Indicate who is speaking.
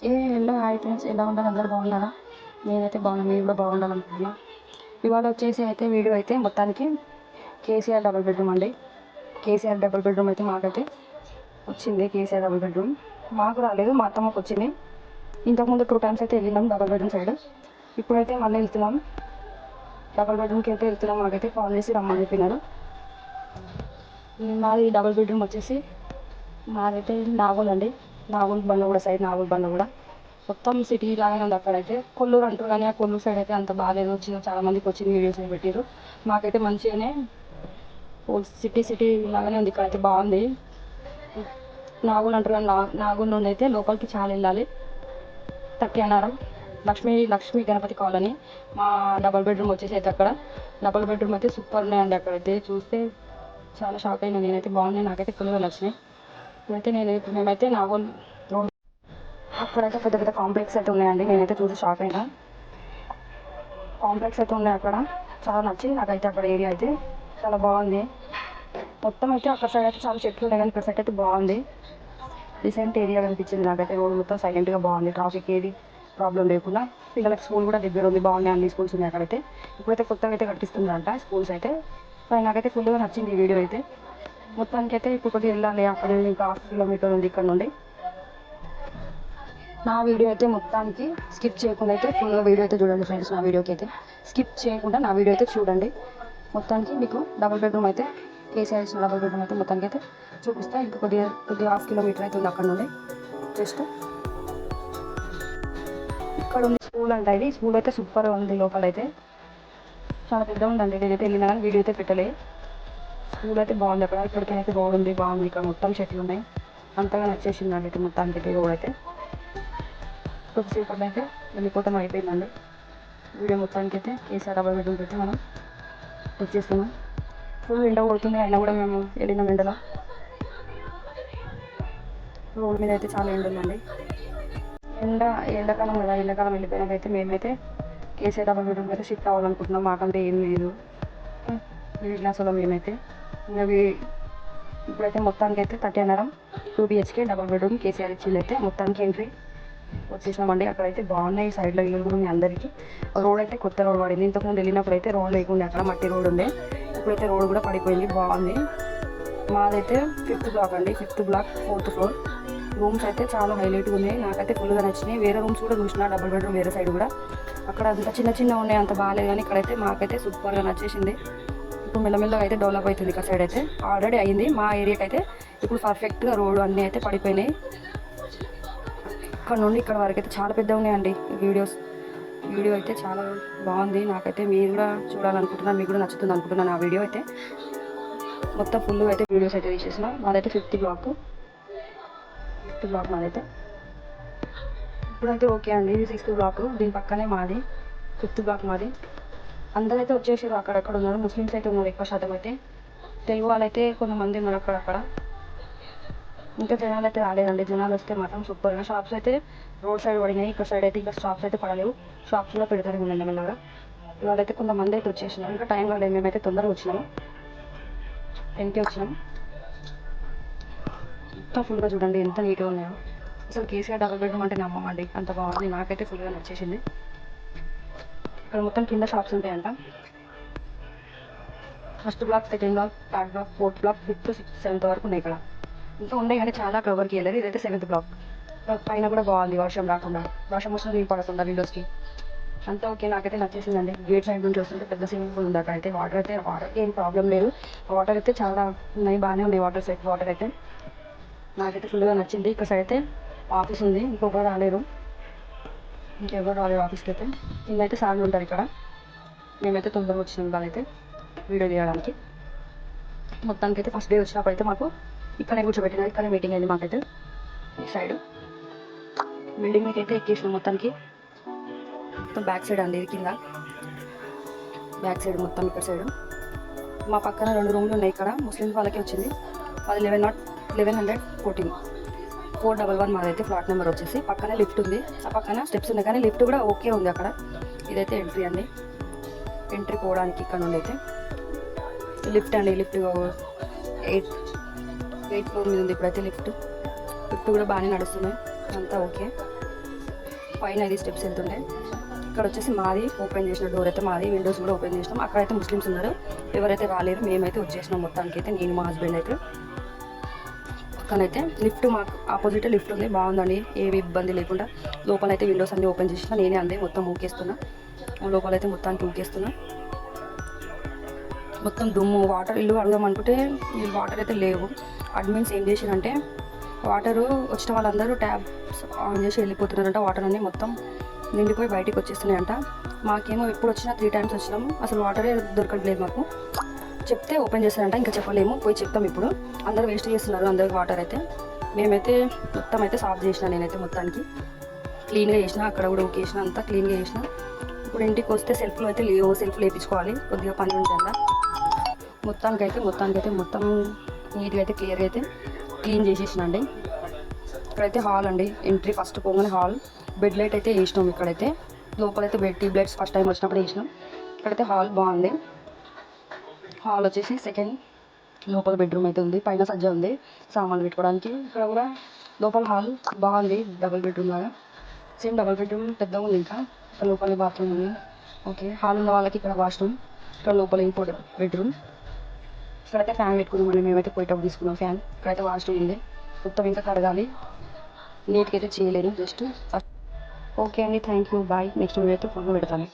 Speaker 1: Hello hi friends, ఎలా ఉన్నారు? అందరూ బాగున్నారా? నేనైతే బాగున్నాను, మీరు కూడా బాగుండాలనుకుంటున్నా. ఇవాళ వచ్చేసి అయితే వీడియో అయితే మొత్తానికి కేసీఆర్ డబుల్ బెడ్రూమ్ అండి. కేసీఆర్ డబుల్ బెడ్రూమ్ అయితే మాకైతే వచ్చింది. కేసీఆర్ డబుల్ బెడ్రూమ్ మాకు రాలేదు, మా అత్తమ్మకు వచ్చింది. ఇంతకుముందు 2 times అయితే వెళ్ళినాం డబుల్ బెడ్రూమ్ సైడ్. ఇప్పుడైతే మళ్ళీ వెళ్తున్నాం, డబుల్ బెడ్రూమ్కి అయితే వెళ్తున్నాం. మాకైతే కాల్ చేసి రమ్మని చెప్పినారు. మాది డబుల్ బెడ్రూమ్ వచ్చేసి మాదైతే నాగోల్ అండి. నాగోల్ బండ్లగూడ సైడ్, నాగోల్ బండ్లగూడ మొత్తం సిటీ లాగానే ఉంది. అక్కడైతే కొల్లూరు అంటారు కానీ ఆ కొల్లూరు సైడ్ అయితే అంత బాగాలేదు. చాలా మందికి వచ్చిన వీడియోస్ పెట్టారు. మాకైతే మంచిగానే సిటీ లాగానే ఉంది. ఇక్కడైతే బాగుంది. నాగోల్ అంటారు కానీ నాగోల్ నుండి అయితే లోపలికి చాలా వెళ్ళాలి. తక్కినారం లక్ష్మీ గణపతి కాలనీ మా డబుల్ బెడ్రూమ్ వచ్చేసి అయితే అక్కడ డబుల్ బెడ్రూమ్ అయితే సూపర్ ఉన్నాయండి. అక్కడైతే చూస్తే చాలా షాక్ అయినా నేనైతే. బాగున్నాయి, నాకైతే ఫుల్గా నచ్చినాయి. అయితే మేమైతే నాగోల్ రోడ్ అక్కడైతే పెద్ద పెద్ద కాంప్లెక్స్ అయితే ఉన్నాయండి. నేనైతే చూసి షాక్ అయినా. కాంప్లెక్స్ అయితే ఉన్నాయి అక్కడ, చాలా నచ్చింది నాకైతే. అక్కడ ఏరియా అయితే చాలా బాగుంది. మొత్తం అయితే అక్కడ సైడ్ అయితే చాలా చెట్లు ఉన్నాయి కానీ ఇక్కడ సైడ్ అయితే బాగుంది. రీసెంట్ ఏరియా అనిపించింది నాకైతే. రోడ్ మొత్తం సైలెంట్గా బాగుంది, ట్రాఫిక్ ఏది ప్రాబ్లం లేకుండా. పిల్లలకి స్కూల్ కూడా దగ్గర ఉంది, బాగున్నాయి అన్ని స్కూల్స్ ఉన్నాయి అక్కడైతే. ఇప్పుడైతే కొత్తగా అయితే కట్టిస్తుందంట స్కూల్స్ అయితే. నాకైతే ఫుల్గా నచ్చింది ఈ వీడియో అయితే. మొత్తానికి అయితే ఇప్పుడు కొద్దిగా వెళ్ళాలి, అక్కడ ఇంకా 1/2 kilometer ఉంది ఇక్కడ నుండి. నా వీడియో అయితే మొత్తానికి స్కిప్ చేయకుండా అయితే ఫుల్గా వీడియో అయితే చూడండి ఫ్రెండ్స్. నా వీడియోకి అయితే స్కిప్ చేయకుండా నా వీడియో అయితే చూడండి. మొత్తానికి మీకు డబుల్ బెడ్రూమ్ అయితే కేసీఆర్ డబుల్ బెడ్రూమ్ అయితే మొత్తానికి అయితే చూపిస్తా. ఇంకా కొద్దిగా 1/2 kilometer అయితే ఉంది అక్కడ నుండి. జస్ట్ ఇక్కడ ఉంది స్కూల్ అంట. ఇది స్కూల్ అయితే సూపర్గా ఉంది. లోపల అయితే చాలా పెద్దగా ఉందండి. నేనైతే వెళ్ళినా కానీ వీడియో అయితే పెట్టలే. స్కూల్ అయితే బాగుంది అక్కడ. ఇప్పటికైతే రోడ్ ఉంది, బాగుంది. ఇక్కడ మొత్తం చెట్లు ఉన్నాయి. అంతగా నచ్చేసిందండి అయితే మొత్తానికి అయితే రోడ్ అయితే. కొద్దిసేపట్లో అయితే వెళ్ళిపోవటం అయిపోయిందండి. వీడియో మొత్తానికి అయితే కేసీఆర్ డబుల్ బెడ్రూమ్కి అయితే మనం వచ్చేస్తున్నాం. ఫుల్ ఎండ కొడుతుంది, అయినా కూడా మేము వెళ్ళినాం ఎండలో. రోడ్ మీద అయితే చాలా ఎండ ఉందండి. ఎండాకాలం కదా, ఎండాకాలం వెళ్ళిపోయినాకైతే మేమైతే కేసీఆర్ డబుల్ బెడ్రూమ్కి అయితే షిఫ్ట్ అవ్వాలనుకుంటున్నాం. మాకంటే ఏం లేదు మిడిల్ క్లాస్లో మేమైతే. ఇంకా ఇప్పుడైతే మొత్తానికి అయితే 2 BHK డబుల్ బెడ్రూమ్ కేసీఆర్ ఇచ్చింది అయితే మొత్తానికి ఎంట్రీ వచ్చేసినామండి. అక్కడైతే బాగున్నాయి సైడ్లో ఇల్లు కూడా ఉంది అందరికీ. రోడ్ అయితే కొత్త రోడ్ పడింది. ఇంతకుముందు వెళ్ళినప్పుడు అయితే రోడ్ లేకుండే, అక్కడ మట్టి రోడ్ ఉండే. ఇప్పుడైతే రోడ్ కూడా పడిపోయింది, బాగుంది. మాదైతే 5th బ్లాక్ అండి, 5th black 4th floor. Rooms అయితే చాలా హైలైట్గా ఉన్నాయి, నాకైతే ఫుల్గా నచ్చినాయి. వేరే రూమ్స్ కూడా చూసిన డబుల్ బెడ్రూమ్ వేరే సైడ్ కూడా, అక్కడ అంత చిన్న ఉన్నాయి, అంత బాగాలేదు. కానీ ఇక్కడైతే మాకైతే సూపర్గా నచ్చేసింది. ఇప్పుడు మెల్లమెల్లగా అయితే డెవలప్ అవుతుంది. ఇక్కడ సైడ్ అయితే ఆల్రెడీ అయింది. మా ఏరియాకి అయితే ఇప్పుడు పర్ఫెక్ట్గా రోడ్డు అన్నీ అయితే పడిపోయినాయి. ఇక్కడ నుండి ఇక్కడ వరకు అయితే చాలా పెద్దగా ఉన్నాయండి. వీడియో అయితే చాలా బాగుంది. నాకైతే మీరు కూడా చూడాలనుకుంటున్నాను, మీకు కూడా నచ్చుతుంది అనుకుంటున్నాను. ఆ వీడియో అయితే మొత్తం ఫుల్ అయితే వీడియోస్ అయితే తీసేసిన. మాదైతే 5th బ్లాక్ మాదైతే. ఇప్పుడైతే ఓకే అండి. 6th బ్లాక్ దీని పక్కనే మాది. 5th బ్లాక్ మాది. అందరైతే వచ్చేసారు, అక్కడక్కడ ఉన్నారు. ముస్లిమ్స్ అయితే ఉన్నారు ఎక్కువ శాతం అయితే. తెలుగు వాళ్ళు అయితే కొంతమంది ఉన్నారు అక్కడక్కడ. ఇంకా జనాలు అయితే రాలేదండి. జనాలు వస్తే మాత్రం సూపర్గా. షాప్స్ అయితే రోడ్ సైడ్ పడినాయి, ఇక్కడ సైడ్ అయితే ఇంకా షాప్స్ అయితే పడలేవు. షాప్స్లో పెడతారు ఉండండి మెల్లగా. ఇవాళైతే కొంతమంది అయితే వచ్చేసినాం. ఇంకా టైం కాలేదు, మేమైతే తొందరగా వచ్చినాము. 10కి వచ్చినాం. మొత్తం ఫుల్గా చూడండి ఎంత నీట్గా ఉన్నాయో. అసలు కేసీఆర్ డబుల్ బెడ్రూమ్ అంటే నమ్మమండి, అంత బాగుంది. నాకైతే ఫుల్గా నచ్చేసింది. ఇక్కడ మొత్తం కింద షాప్స్ ఉంటాయంట. 1st black, 2nd black, 3rd black, 4th black, 5th, 6th, 7th వరకు ఉన్నాయి ఇక్కడ. ఇంకా ఉన్నాయి కానీ చాలా కవర్కి వెళ్ళారు. ఇదైతే 7th బ్లాక్. పైన కూడా బాగుంది, వర్షం రాకుండా, వర్షం వస్తుంది నీళ్ళు పడకుండా విండోస్కి అంతా ఓకే. నాకైతే నచ్చేసిందండి. గేట్ సైడ్ నుంచి వస్తుంటే పెద్ద స్విమ్మింగ్ పూల్ ఉంది. అక్కడైతే వాటర్కి ఏం ప్రాబ్లం లేదు. వాటర్ అయితే చాలా ఉన్నాయి, బాగానే ఉన్నాయి వాటర్ అయితే. నాకైతే ఫుల్గా నచ్చింది. ఇక్కడ సైడ్ అయితే ఆఫీస్ ఉంది, ఇంకెవరు రాలేదు ఆఫీస్కి అయితే. కిందైతే సార్లు ఉంటారు ఇక్కడ. మేమైతే తొందరగా వచ్చినాం కాదైతే వీడియో తీయడానికి. మొత్తానికి అయితే ఫస్ట్ డే వచ్చినప్పుడు అయితే మాకు ఇక్కడే కూర్చోబెట్టినారు, ఇక్కడే మీటింగ్ అయింది మాకైతే. ఈ సైడ్ బిల్డింగ్ మీకు అయితే ఎక్కేసినాం. మొత్తానికి మొత్తం బ్యాక్ సైడ్ అండి, ఇది కింద బ్యాక్ సైడ్ మొత్తం. ఇక్కడ సైడ్ మా పక్కన 2 రూమ్లు ఉన్నాయి. ఇక్కడ ముస్లిమ్స్ వాళ్ళకి వచ్చింది. అది 1114 411 మాదైతే ఫ్లాట్ నెంబర్ వచ్చేసి. పక్కనే లిఫ్ట్ ఉంది, ఆ పక్కన స్టెప్స్ ఉన్నాయి కానీ లిఫ్ట్ కూడా ఓకే ఉంది అక్కడ. ఇదైతే ఎంట్రీ అండి, ఎంట్రీ పోవడానికి ఇక్కడ నుండి అయితే లిఫ్ట్ అండి. లిఫ్ట్ 8th floor మీద ఉంది ఇప్పుడైతే లిఫ్ట్ కూడా బాగానే నడుస్తున్నాయి, అంతా ఓకే. పైన ఇది స్టెప్స్ వెళ్తుండే. ఇక్కడ వచ్చేసి మాది ఓపెన్ చేసిన డోర్ అయితే మాది, విండోస్ కూడా ఓపెన్ చేసినాం. అక్కడైతే ముస్లిమ్స్ ఉన్నారు, ఎవరైతే రాలేరు. మేమైతే వచ్చేసినాం మొత్తానికి అయితే, నేను మా హస్బెండ్ అయితే. పక్కనైతే లిఫ్ట్, మాకు ఆపోజిట్ లిఫ్ట్ ఉంది, బాగుందండి, ఏవి ఇబ్బంది లేకుండా. లోపలైతే విండోస్ అన్నీ ఓపెన్ చేసిన, నేనే అందే మొత్తం ఊకేస్తున్నా. లోపలైతే మొత్తానికి ఊకేస్తున్నా. మొత్తం దుమ్ము, వాటర్, ఇల్లు అడుగుదాం అనుకుంటే ఈ వాటర్ అయితే లేవు. అడ్మిన్స్ ఏం చేసిరంటే వాటరు వచ్చిన వాళ్ళందరూ ట్యాబ్స్ ఆన్ చేసి వెళ్ళిపోతున్నారంట. వాటర్ అన్నీ మొత్తం నిండిపోయి బయటికి వచ్చేస్తున్నాయంట. మాకేమో ఎప్పుడు వచ్చినా 3 times వచ్చినాము, అసలు వాటరే దొరకట్లేదు మాకు. చెప్తే ఓపెన్ చేస్తారంట, ఇంకా చెప్పలేము, పోయి చెప్తాం. ఇప్పుడు అందరూ వేస్ట్ చేస్తున్నారు అందరికి వాటర్ అయితే. మేమైతే మొత్తం అయితే సాఫ్ చేసిన, నేనైతే మొత్తానికి క్లీన్గా చేసిన, అక్కడ కూడా ఊకేసిన, అంతా క్లీన్గా చేసిన. ఇప్పుడు ఇంటికి వస్తే సెల్ఫ్లో అయితే లేవు, సెల్ఫ్ లేపించుకోవాలి, కొద్దిగా పని ఉంటుంది. మొత్తానికైతే మొత్తం నీట్గా అయితే క్లియర్గా అయితే క్లీన్ చేసేసినండి. ఇక్కడైతే హాల్ అండి, ఎంట్రీ ఫస్ట్ పోగానే హాల్. బెడ్ లైట్ అయితే వేసినాం ఇక్కడైతే. లోపలైతే ట్యూబ్ లైట్స్ ఫస్ట్ టైం వచ్చినప్పుడు వేసినాం. ఇక్కడైతే హాల్ బాగుంది. హాల్ వచ్చేసి సెకండ్, లోపల బెడ్రూమ్ అయితే ఉంది, పైన సజ్జ ఉంది సామాన్లు పెట్టుకోవడానికి. ఇక్కడ కూడా లోపల హాల్ బాగుంది, డబుల్ బెడ్రూమ్ లాగా, సేమ్ డబుల్ బెడ్రూమ్ పెద్దగా ఉంది. ఇంకా లోపల బాత్రూమ్ ఉంది. ఓకే, హాల్ ఉన్న వాళ్ళకి ఇక్కడ వాష్రూమ్, ఇక్కడ లోపల ఇంకో బెడ్రూమ్. ఇక్కడైతే ఫ్యాన్ పెట్టుకున్నామండి, మేమైతే పోయేటప్పుడు తీసుకున్నాం ఫ్యాన్. ఇక్కడైతే వాష్రూమ్ ఉంది, మొత్తం ఇంకా కడగాలి, నీట్గా అయితే చేయలేదు జస్ట్. ఓకే అండి, thank you, bye. Next video అయితే ఫోన్ పెడతాను.